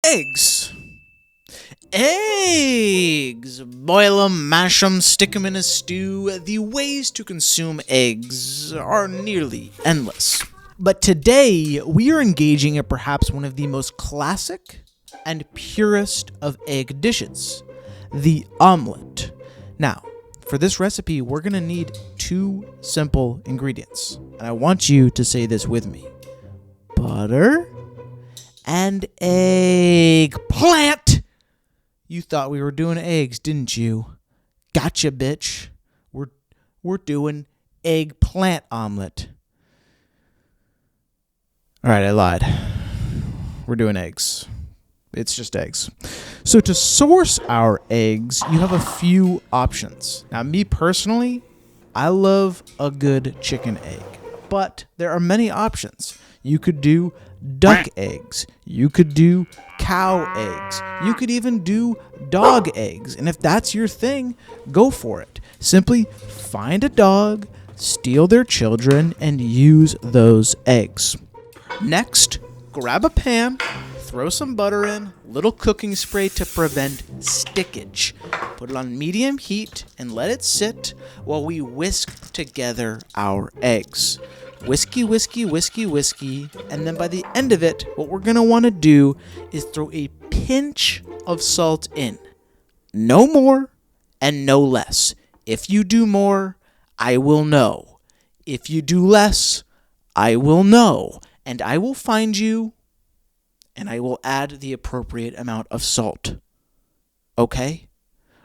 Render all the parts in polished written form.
Eggs. Eggs! Boil 'em, mash 'em, stick 'em in a stew. The ways to consume eggs are nearly endless. But today, we are engaging in perhaps one of the most classic and purest of egg dishes, the omelette. Now, for this recipe, we're going to need two simple ingredients. And I want you to say this with me. Butter and eggplant. You thought we were doing eggs, didn't you? Gotcha, bitch. We're doing eggplant omelet. All right, I lied. We're doing eggs. It's just eggs. So to source our eggs, you have a few options. Now, me personally, I love a good chicken egg, but there are many options. You could do duck eggs. You could do cow eggs. You could even do dog eggs. And if that's your thing, go for it. Simply find a dog, steal their children, and use those eggs. Next, grab a pan, throw some butter in, little cooking spray to prevent stickage. Put it on medium heat and let it sit while we whisk together our eggs. Whiskey, whiskey, whiskey, whiskey, and then by the end of it, what we're going to want to do is throw a pinch of salt in. No more and no less. If you do more, I will know. If you do less, I will know. And I will find you, and I will add the appropriate amount of salt. Okay?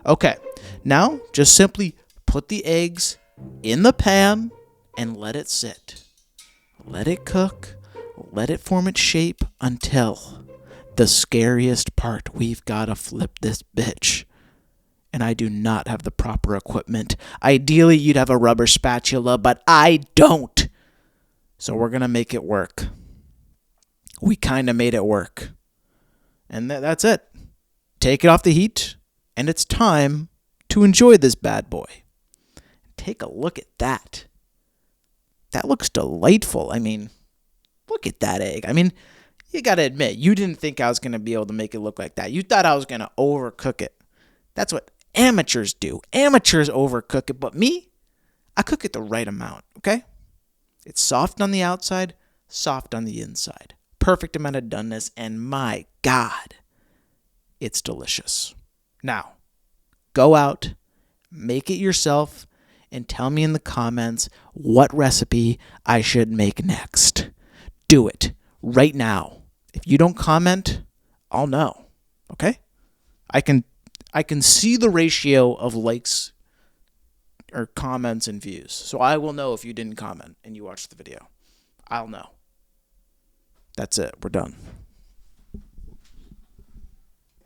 Okay. Now, just simply put the eggs in the pan and let it sit. Let it cook. Let it form its shape until the scariest part. We've got to flip this bitch. And I do not have the proper equipment. Ideally, you'd have a rubber spatula, but I don't. So we're going to make it work. We kind of made it work. And that's it. Take it off the heat, and it's time to enjoy this bad boy. Take a look at that. That looks delightful. I mean, look at that egg. I mean, you got to admit, you didn't think I was going to be able to make it look like that. You thought I was going to overcook it. That's what amateurs do. Amateurs overcook it, but me, I cook it the right amount, okay? It's soft on the outside, soft on the inside. Perfect amount of doneness, and my God, it's delicious. Now, go out, make it yourself, and tell me in the comments what recipe I should make next. Do it right now. If you don't comment, I'll know. Okay? I can see the ratio of likes or comments and views. So I will know if you didn't comment and you watched the video. I'll know. That's it. We're done.